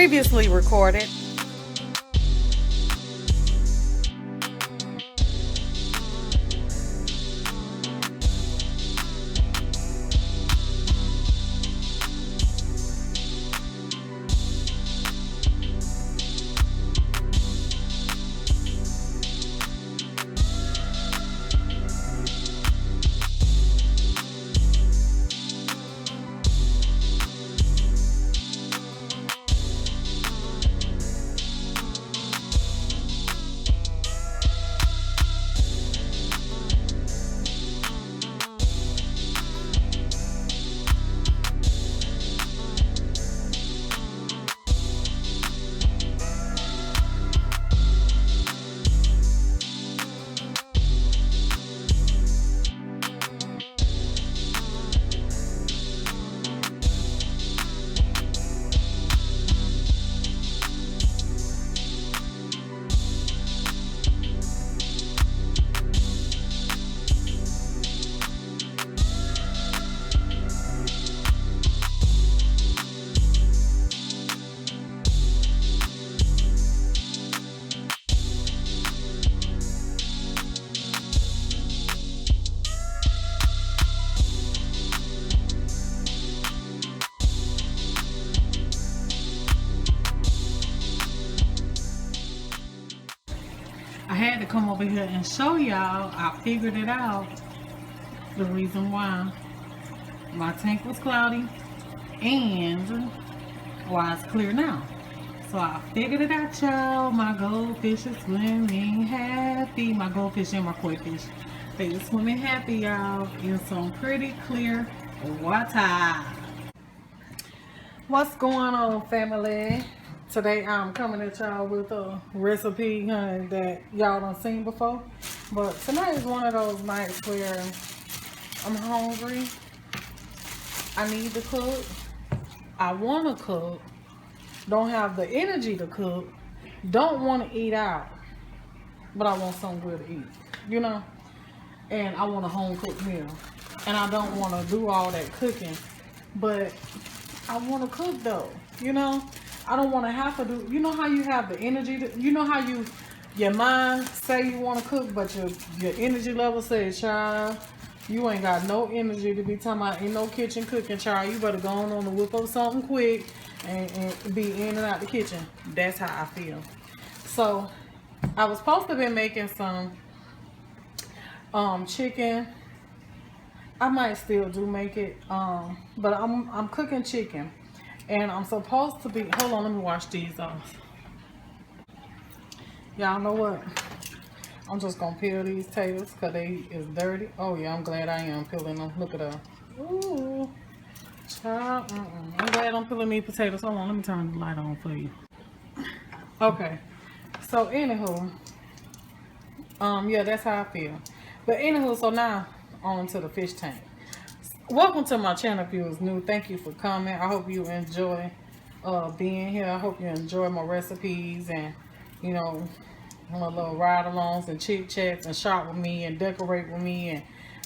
previously recorded. I had to come over here and show y'all. I figured it out. The reason why my tank was cloudy and why it's clear now. So I figured it out, y'all. My goldfish is swimming happy. My goldfish and my koi fish, they are swimming happy, y'all, in some pretty clear water. What's going on, family? Today I'm coming at y'all with a recipe, honey, that y'all done seen before. But tonight is one of those nights where I'm hungry. I need to cook. I want to cook. Don't have the energy to cook. Don't want to eat out. But I want something good to eat. You know? And I want a home cooked meal. And I don't want to do all that cooking. But I want to cook though. You know? I don't want to have to do, you know how you have the energy, you know how your mind say you want to cook, but your energy level says, child, you ain't got no energy to be talking about in no kitchen cooking, child. You better go on and whip up something quick and be in and out the kitchen. That's how I feel. So I was supposed to be making some chicken. I might still do make it, but I'm cooking chicken. And I'm supposed to be, hold on, let me wash these off. Y'all know what? I'm just gonna peel these potatoes because they is dirty. Oh yeah, I'm glad I am peeling them. Look at her. Ooh, child. I'm glad I'm peeling these potatoes. Hold on, let me turn the light on for you. Okay, so anywho, yeah, that's how I feel. But anywho, so now on to the fish tank. Welcome to my channel if you was new. Thank you for coming. I hope you enjoy being here. I hope you enjoy my recipes and, you know, my little ride-alongs and chit chats and shop with me and decorate with me and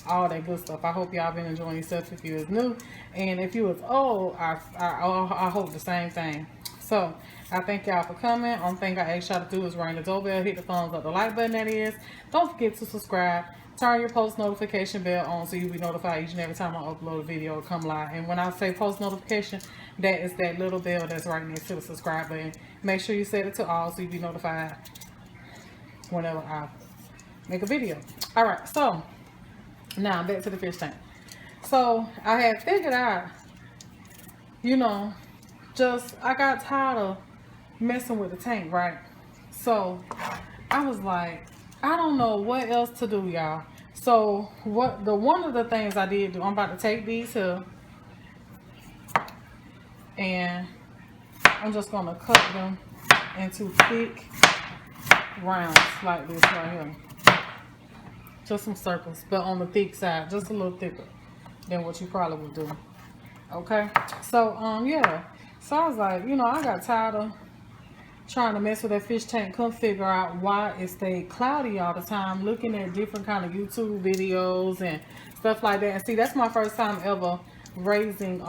all that good stuff. I hope y'all been enjoying yourself if you was new. And if you was old, I hope the same thing. So I thank y'all for coming. Only thing I ask y'all to do is ring the doorbell, hit the thumbs up, the like button that is. Don't forget to subscribe. Turn your post notification bell on so you'll be notified each and every time I upload a video or come live. And when I say post notification, that is that little bell that's right next to the subscribe button. Make sure you set it to all so you'll be notified whenever I make a video. Alright, so now back to the fish tank. So I had figured out, you know, I got tired of messing with the tank, right? So I was like, I don't know what else to do, y'all. So one of the things I did do, I'm about to take these here and I'm just gonna cut them into thick rounds like this right here. Just some circles, but on the thick side, just a little thicker than what you probably would do. Okay, so yeah. So I was like, you know, I got tired of trying to mess with that fish tank. Couldn't figure out why it stayed cloudy all the time. Looking at different kind of YouTube videos and stuff like that. And see, that's my first time ever raising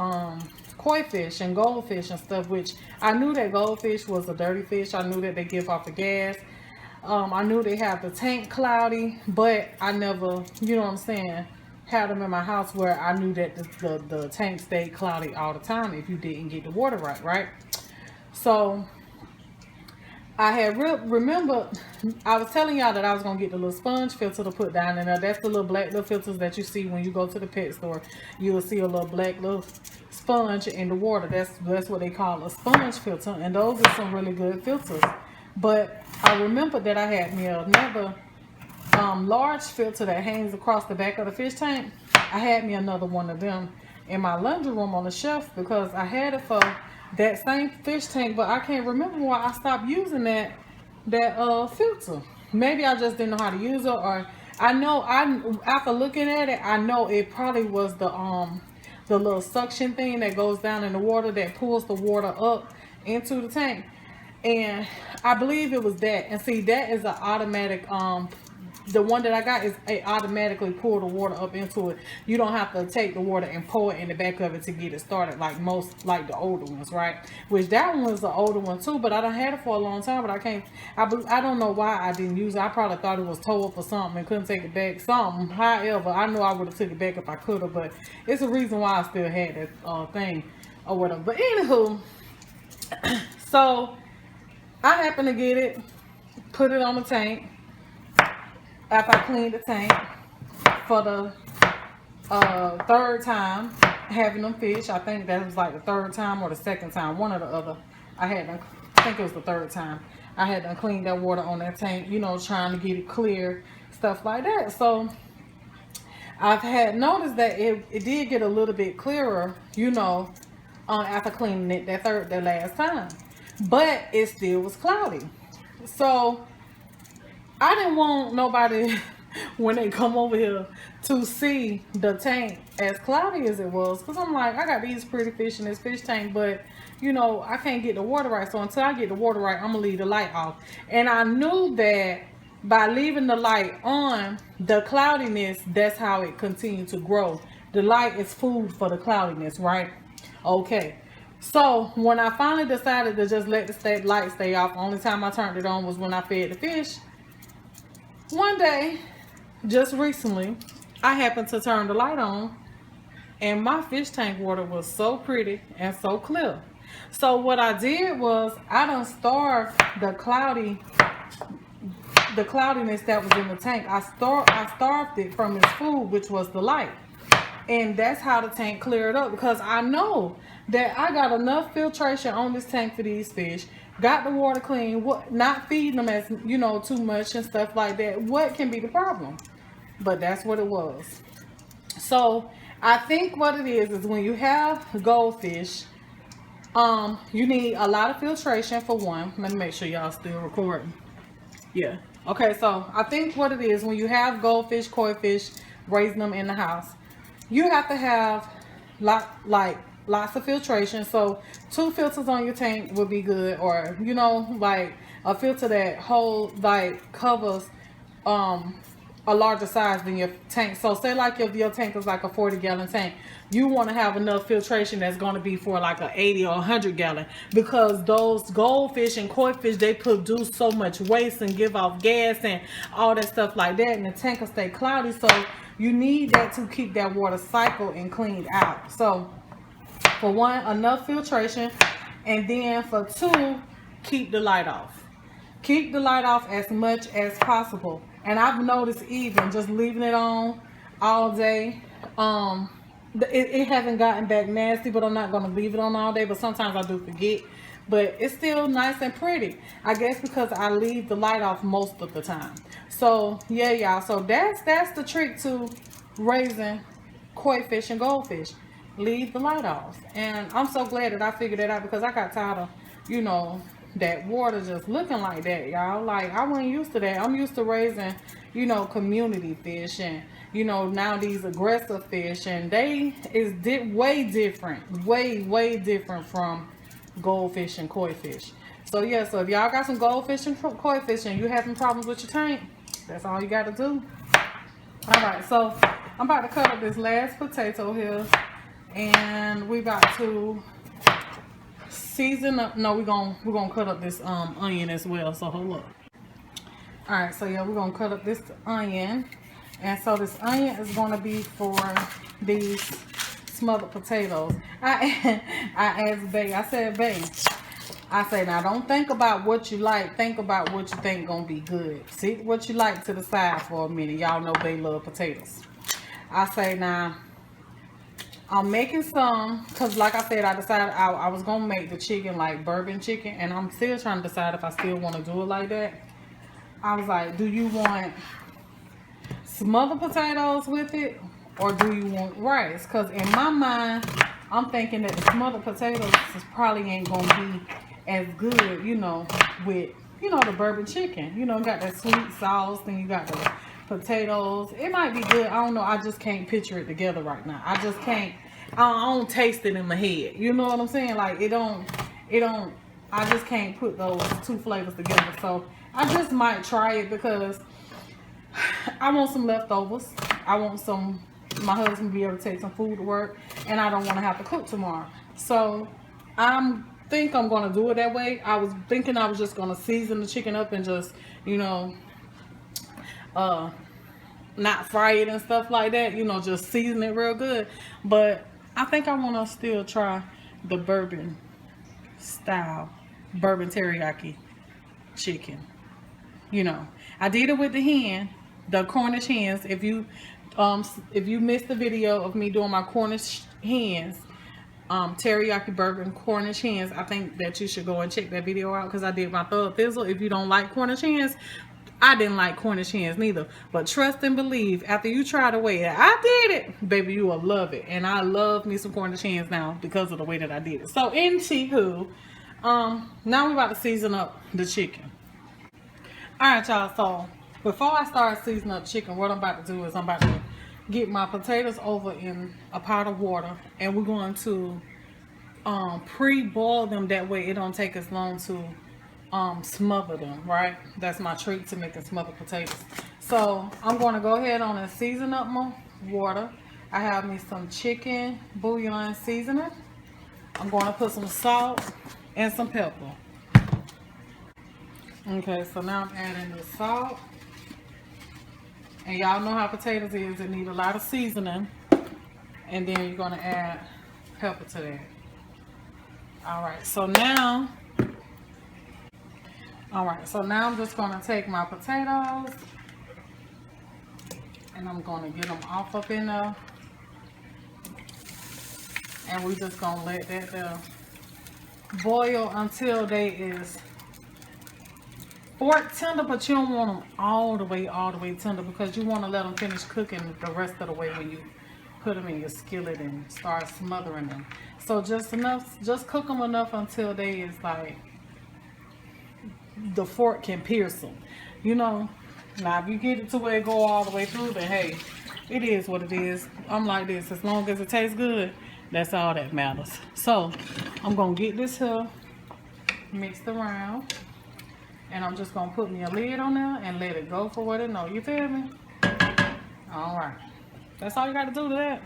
koi fish and goldfish and stuff, which I knew that goldfish was a dirty fish. I knew that they give off the gas. I knew they have the tank cloudy, but I never, you know what I'm saying, had them in my house where I knew that the tank stayed cloudy all the time if you didn't get the water right? So I had remember I was telling y'all that I was gonna get the little sponge filter to put down in there. That's the little black little filters that you see when you go to the pet store. You will see a little black little sponge in the water. That's what they call a sponge filter, and those are some really good filters. But I remember that I had me another large filter that hangs across the back of the fish tank. I had me another one of them in my laundry room on the shelf because I had it for that same fish tank, but I can't remember why I stopped using that filter. Maybe I just didn't know how to use it, or I know after looking at it, I know it probably was the little suction thing that goes down in the water that pulls the water up into the tank. And I believe it was that. And see, that is an automatic, the one that I got is it automatically pull the water up into it. You don't have to take the water and pour it in the back of it to get it started like the older ones, right? Which that one was the older one too, but I done had it for a long time, but I don't know why I didn't use it. I probably thought it was tore up or something and couldn't take it back, something. However, I know I would have took it back if I could have, but it's a reason why I still had that thing or whatever. But anywho, so I happened to get it, put it on the tank. After I cleaned the tank for the third time having them fish. I think that was like the third time or the second time, one or the other. I think it was the third time. I had to clean that water on that tank, you know, trying to get it clear, stuff like that. So I've had noticed that it did get a little bit clearer, you know, after cleaning it that last time. But it still was cloudy. So I didn't want nobody when they come over here to see the tank as cloudy as it was, because I'm like, I got these pretty fish in this fish tank, but you know, I can't get the water right. So until I get the water right, I'm gonna leave the light off. And I knew that by leaving the light on, the cloudiness, that's how it continued to grow. The light is food for the cloudiness, right? Okay. So when I finally decided to just let the light stay off, only time I turned it on was when I fed the fish. One day, just recently, I happened to turn the light on, and my fish tank water was so pretty and so clear. So what I did was I done starved the cloudiness that was in the tank. I starved it from its food, which was the light. And that's how the tank cleared up, because I know that I got enough filtration on this tank for these fish. Got the water clean, not feeding them as, you know, too much and stuff like that. What can be the problem? But that's what it was. So I think what it is when you have goldfish, you need a lot of filtration for one. Let me make sure y'all still recording. Yeah. Okay, so I think what it is when you have goldfish, koi fish, raising them in the house, you have to have lots of filtration. So 2 filters on your tank would be good, or you know, like a filter that covers a larger size than your tank. So say like if your tank is like a 40-gallon tank, you want to have enough filtration that's going to be for like a 80 or 100-gallon, because those goldfish and koi fish, they produce so much waste and give off gas and all that stuff like that, and the tank will stay cloudy. So you need that to keep that water cycled and cleaned out. So for one, enough filtration, and then for 2, keep the light off. Keep the light off as much as possible. And I've noticed even just leaving it on all day, it hasn't gotten back nasty, but I'm not going to leave it on all day, but sometimes I do forget. But it's still nice and pretty, I guess, because I leave the light off most of the time. So yeah, y'all, so that's the trick to raising koi fish and goldfish. Leave the light off. And I'm so glad that I figured that out, because I got tired of, you know, that water just looking like that, y'all. Like, I wasn't used to that. I'm used to raising, you know, community fish, and you know, now these aggressive fish, and they is way different from goldfish and koi fish. So yeah, so if y'all got some goldfish and koi fish and you having problems with your tank, that's all you got to do. All right, so I'm about to cut up this last potato here, and we about to season up. No, we're gonna cut up this onion as well. So hold up. All right, so yeah, we're gonna cut up this onion, and so this onion is gonna be for these smothered potatoes. I asked Bae. I said, Bae, I say, now don't think about what you like. Think about what you think gonna be good. See what you like to the side for a minute. Y'all know Bae love potatoes. I say, now I'm making some, because like I said, I decided I was gonna make the chicken like bourbon chicken, and I'm still trying to decide if I still want to do it like that. I was like, do you want smothered potatoes with it, or do you want rice? Because in my mind, I'm thinking that the smothered potatoes probably ain't gonna be as good, you know, with, you know, the bourbon chicken. You know, got that sweet sauce, then you got the potatoes. It might be good. I don't know. I just can't picture it together right now. I just can't. I don't taste it in my head. You know what I'm saying? Like, it don't, I just can't put those two flavors together. So I just might try it because I want some leftovers. I want some, my husband to be able to take some food to work, and I don't want to have to cook tomorrow. So I think I'm going to do it that way. I was thinking I was just going to season the chicken up and just, you know, not fry it and stuff like that, you know, just season it real good. But I think I want to still try the bourbon style, bourbon teriyaki chicken. You know, I did it with the hen, the Cornish hens. If you missed the video of me doing my Cornish hens, teriyaki bourbon Cornish hens, I think that you should go and check that video out, because I did my thug thizzle. If you don't like Cornish hens, I didn't like Cornish hens neither, but trust and believe, after you try the way that I did it, baby, you will love it. And I love me some Cornish hens now because of the way that I did it. So anywho, now we're about to season up the chicken. Alright, y'all, so before I start seasoning up chicken, what I'm about to do is I'm about to get my potatoes over in a pot of water, and we're going to pre-boil them. That way it don't take as long to smother them, right? That's my trick to making smothered potatoes. So I'm going to go ahead on and season up my water. I have me some chicken bouillon seasoning. I'm going to put some salt and some pepper. Okay, so now I'm adding the salt. And y'all know how potatoes is. It need a lot of seasoning. And then you're going to add pepper to that. Alright, so now I'm just going to take my potatoes and I'm going to get them off up in there. And we're just going to let that boil until they is fork tender, but you don't want them all the way tender, because you want to let them finish cooking the rest of the way when you put them in your skillet and start smothering them. So just cook them enough until they is like, the fork can pierce them, you know. Now if you get it to where it go all the way through, then hey, it is what it is. I'm like this, as long as it tastes good, that's all that matters. So I'm gonna get this here mixed around, and I'm just gonna put me a lid on there and let it go for what it know. You feel me? All right, that's all you got to do to that.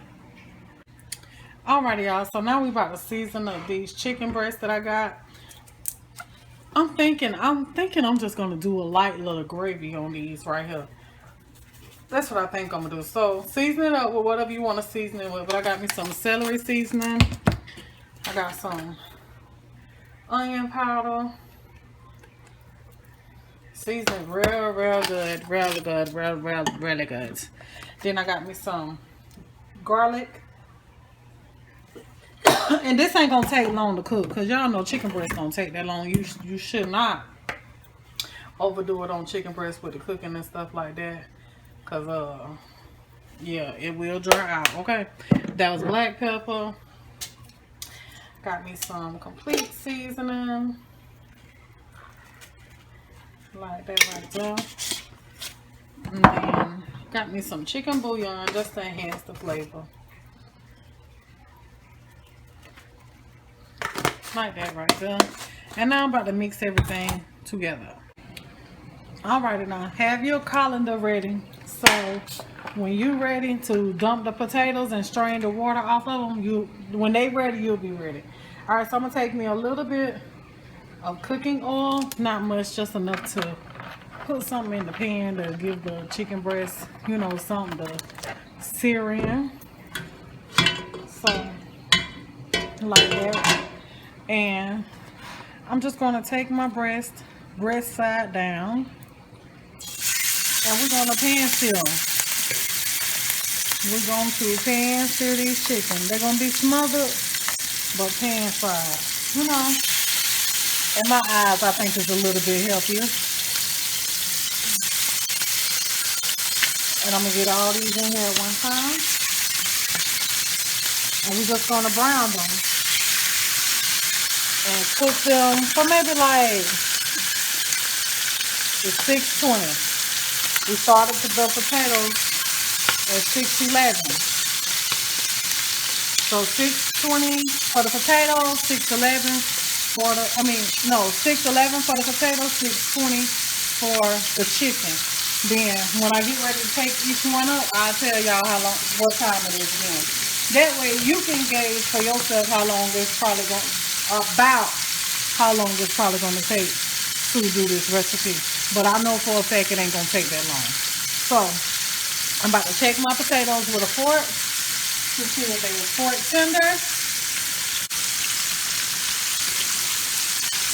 Alrighty, y'all, so now we about to season up these chicken breasts that I got. I'm thinking I'm just gonna do a light little gravy on these right here. That's what I think I'm gonna do. So season it up with whatever you want to season it with. But I got me some celery seasoning. I got some onion powder. Seasoned real good, really good. Then I got me some garlic. And this ain't gonna take long to cook, because y'all know chicken breast don't take that long. You should not overdo it on chicken breast with the cooking and stuff like that, because yeah, it will dry out. Okay, that was black pepper. Got me some complete seasoning like that right there, and then got me some chicken bouillon just to enhance the flavor. Like that right there. And now I'm about to mix everything together. Alrighty, now have your colander ready. So when you're ready to dump the potatoes and strain the water off of them, when they ready, you'll be ready. All right, so I'm gonna take me a little bit of cooking oil, not much, just enough to put something in the pan to give the chicken breast, you know, something to sear in. So, like that. And I'm just gonna take my breast side down, and we're gonna pan sear. We're going to pan sear these chicken. They're gonna be smothered, but pan fried. You know, in my eyes, I think it's a little bit healthier. And I'm gonna get all these in here at one time. And we're just gonna brown them and cook them for maybe like it's 6:20. We started with the potatoes at 6:11. So 6:20 for the potatoes, 6:11 for the 6:11 for the potatoes, 6:20 for the chicken. Then when I get ready to take each one up, I'll tell y'all what time it is again. That way you can gauge for yourself how long it's probably going to take to do this recipe. But I know for a fact it ain't gonna take that long. So I'm about to check my potatoes with a fork to see if they were fork tender.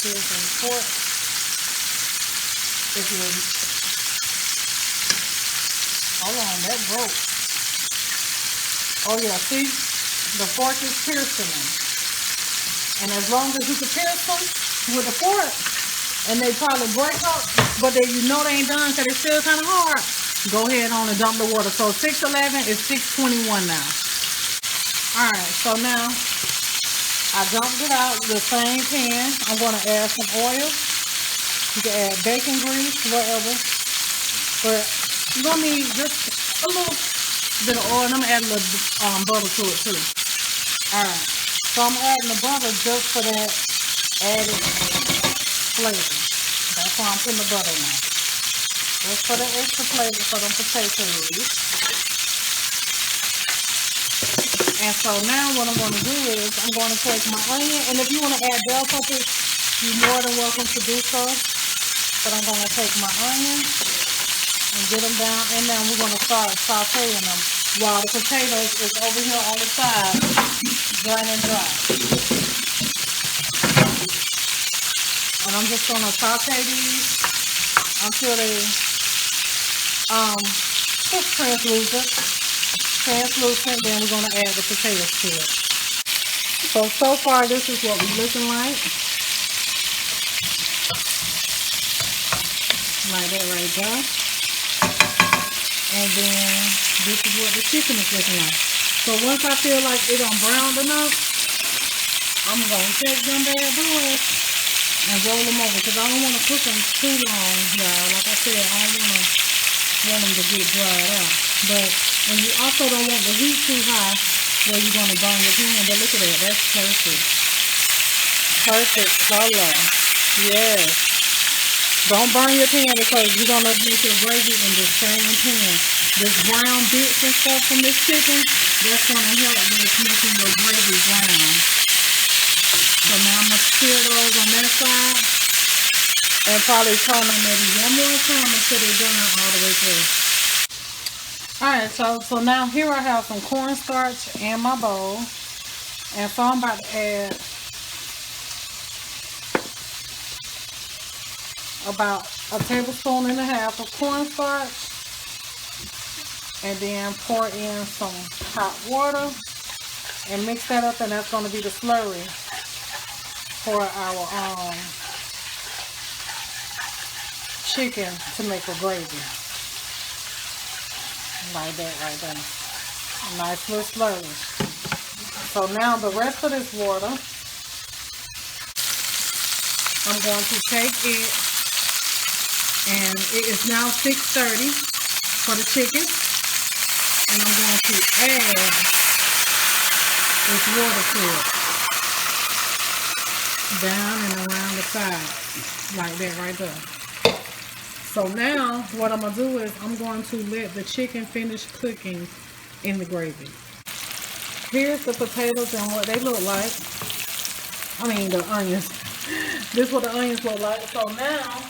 See if they fork. If you hold on, that broke. Oh yeah, see? The fork is piercing them. And as long as you can pierce them with the fork, and they probably break up, but you know they ain't done because it's still kind of hard, go ahead on and dump the water. So 6:11 is 6:21 now. Alright, so now I dumped it out the same pan. I'm going to add some oil. You can add bacon grease, whatever. But you're going to need just a little bit of oil. And I'm going to add a little butter to it too. Alright, so I'm adding the butter just for that added flavor. That's why I'm putting the butter in. Just for the extra flavor for them potatoes. And so now what I'm going to do is I'm going to take my onion. And if you want to add bell peppers, you're more than welcome to do so. But I'm going to take my onion and get them down. And then we're going to start sauteing them while the potatoes is over here on the side, draining dry. And I'm just going to saute these until they just translucent. Then we're going to add the potatoes to it. So far this is what we're looking like. Like that right there. And then this is what the chicken is looking like. So once I feel like it done browned enough, I'm going to take them bad boys and roll them over, because I don't want to cook them too long, y'all. Like I said, I don't want them to get dried out. But and you also don't want the heat too high where you're going to burn your pan. But look at that, that's perfect. Perfect color. Yes. Don't burn your pan because you're going to make your gravy in the same pan. This brown bits and stuff from this chicken, that's going to help with making your gravy brown. So now I'm going to sear those on that side and probably turn them maybe one more time until they're done all the way through. Alright, so now here I have some cornstarch in my bowl. And so I'm about to add about 1.5 tablespoons of cornstarch. And then pour in some hot water and mix that up, and that's going to be the slurry for our chicken to make a gravy. Like that right there. Nice little slurry. So now the rest of this water, I'm going to take it, and it is now 6:30 for the chicken. And I'm going to add this water to it. Down and around the side. Like that right there. So now what I'm going to do is I'm going to let the chicken finish cooking in the gravy. Here's the potatoes and what they look like. I mean the onions. This is what the onions look like. So now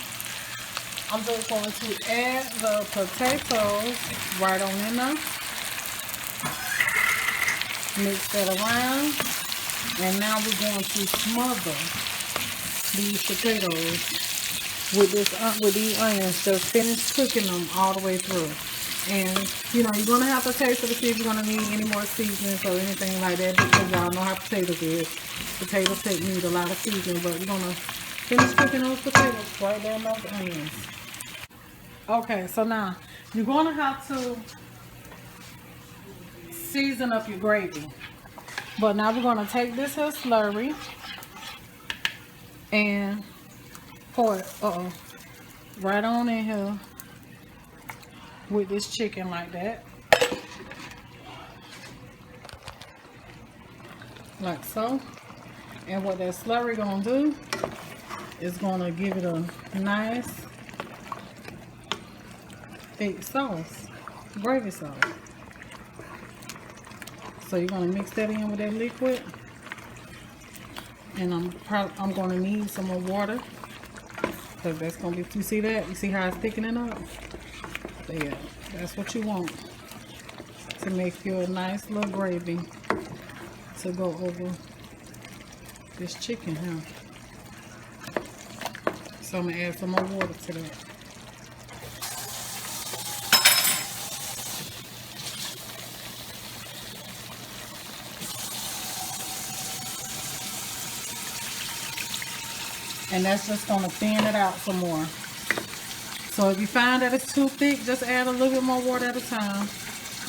I'm just going to add the potatoes right on in there. Mix that around. And now we're going to smother these potatoes with these onions. Just finish cooking them all the way through. And you know, you're gonna have to taste it to see if you're gonna need any more seasonings or anything like that, because y'all know how potatoes is. Potatoes need a lot of seasoning, but we're gonna finish cooking those potatoes right down those onions. Okay, so now you're gonna have to season up your gravy. But now we're gonna take this here slurry and pour it right on in here with this chicken like that, like so. And what that slurry gonna do is gonna give it a nice thick sauce, gravy sauce. So you're gonna mix that in with that liquid, and I'm gonna need some more water, because that's gonna be, you see that? You see how it's thickening up? So yeah, that's what you want to make your nice little gravy to go over this chicken here. So I'm gonna add some more water to that. And that's just going to thin it out some more. So if you find that it's too thick, just add a little bit more water at a time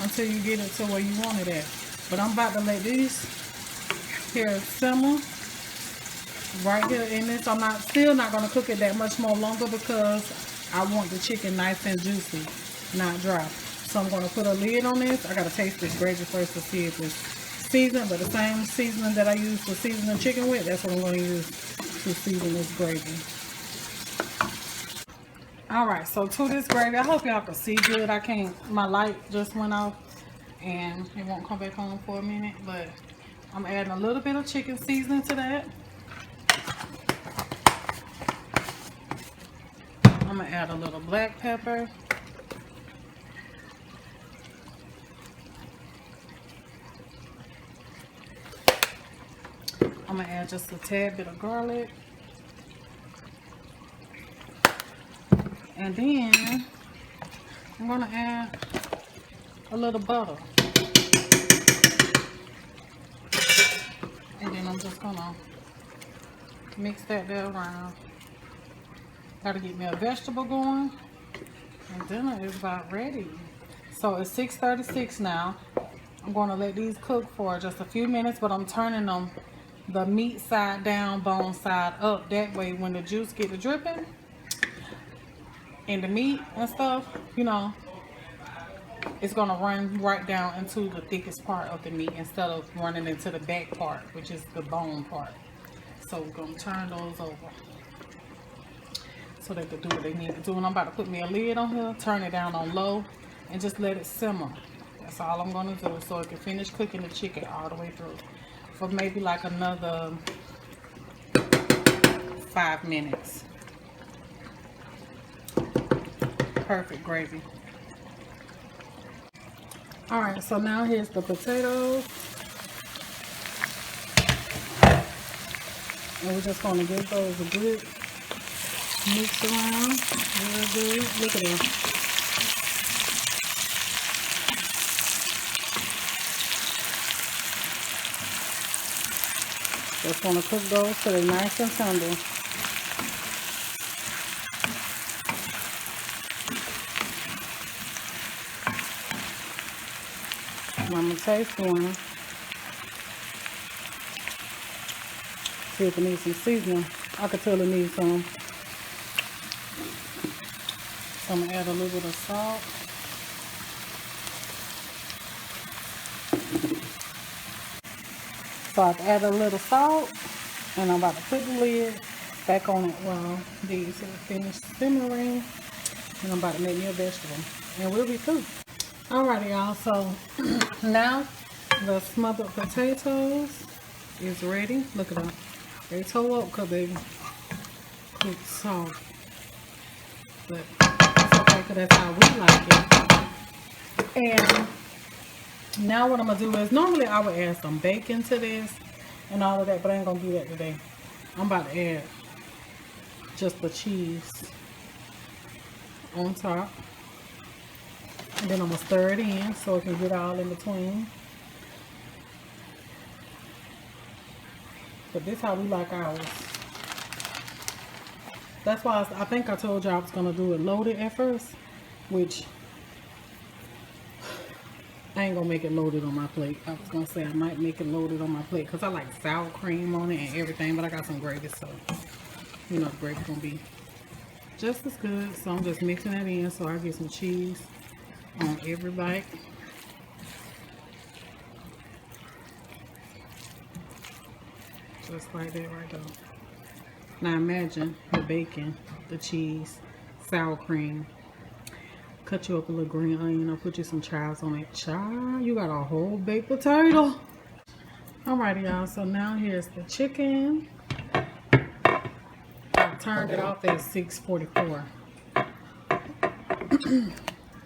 until you get it to where you want it at. But I'm about to let these here simmer right here in this. I'm still not going to cook it that much more longer, because I want the chicken nice and juicy, not dry. So I'm going to put a lid on this. I got to taste this gravy first to see if it's seasoned, but the same seasoning that I use for seasoning chicken with, that's what I'm going to use to season this gravy. Alright, so to this gravy, I hope y'all can see good. I can't, my light just went off and it won't come back on for a minute, but I'm adding a little bit of chicken seasoning to that. I'm going to add a little black pepper. I'm going to add just a tad bit of garlic. And then I'm going to add a little butter. And then I'm just going to mix that there around. Got to get me a vegetable going. And dinner is about ready. So it's 6:36 now. I'm going to let these cook for just a few minutes, but I'm turning them the meat side down, bone side up. That way when the juice get to dripping in the meat and stuff, you know, it's gonna run right down into the thickest part of the meat instead of running into the back part, which is the bone part. So we're gonna turn those over so they can do what they need to do. And I'm about to put me a lid on here, turn it down on low, and just let it simmer. That's all I'm gonna do, so it can finish cooking the chicken all the way through for maybe like another 5 minutes. Perfect gravy. Alright, so now here's the potatoes. And we're just going to give those a good mix around. Real good. Look at them. Just want to cook those so they're nice and tender. I'm going to taste one. See if it needs some seasoning. I could tell it needs some. So I'm going to add a little bit of salt. So I've added a little salt, and I'm about to put the lid back on it while these finish simmering. And I'm about to make me a vegetable, and we'll be through. Alrighty, y'all. So now the smothered potatoes is ready. Look at them. They toe up because they cooked soft. But it's okay because that's how we like it. And now what I'm going to do is, normally I would add some bacon to this and all of that, but I ain't going to do that today. I'm about to add just the cheese on top. And then I'm going to stir it in so it can get all in between. But this is how we like ours. That's why I think I told y'all I was going to do it loaded at first, which I ain't going to make it loaded on my plate. I was going to say I might make it loaded on my plate because I like sour cream on it and everything, but I got some gravy, so you know the gravy's going to be just as good. So I'm just mixing that in so I get some cheese on every bite. Just like that right there. Now imagine the bacon, the cheese, sour cream. Cut you up a little green onion or put you some chives on it. Child, you got a whole baked potato. Alrighty y'all, so now here's the chicken. I turned it off at 6:44.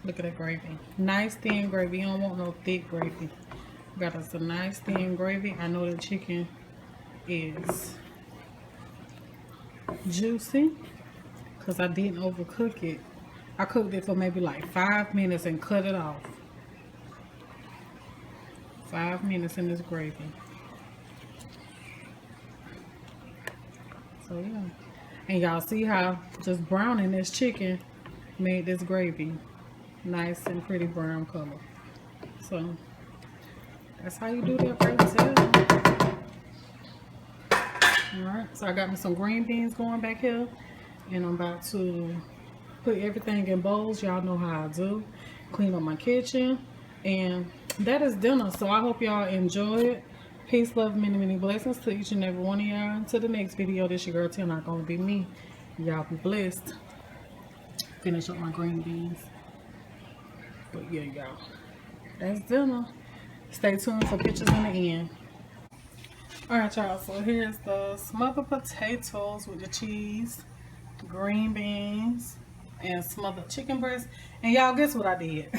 Look at that gravy. Nice thin gravy. You don't want no thick gravy. Got us a nice thin gravy. I know the chicken is juicy because I didn't overcook it. I cooked it for maybe like 5 minutes and cut it off. 5 minutes in this gravy. So yeah. And y'all see how just browning this chicken made this gravy nice and pretty brown color. So that's how you do that right there. Alright, so I got me some green beans going back here. And I'm about to put everything in bowls. Y'all know how I do. Clean up my kitchen. And that is dinner. So I hope y'all enjoy it. Peace, love, many, many blessings to each and every one of y'all. Until the next video, this your girl Tia, not gonna be me. Y'all be blessed. Finish up my green beans. But yeah, y'all. That's dinner. Stay tuned for pictures in the end. Alright, y'all. So here's the smothered potatoes with the cheese, green beans, and smothered chicken breast. And y'all, guess what I did?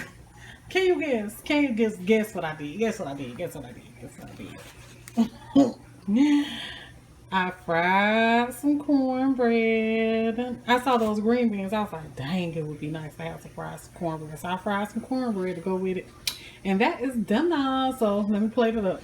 Can you guess? Can you guess what I did? Guess what I did? Guess what I did? Guess what I did? I fried some cornbread. I saw those green beans. I was like, dang, it would be nice to have some fried cornbread. So I fried some cornbread to go with it. And that is dinner. So let me plate it up.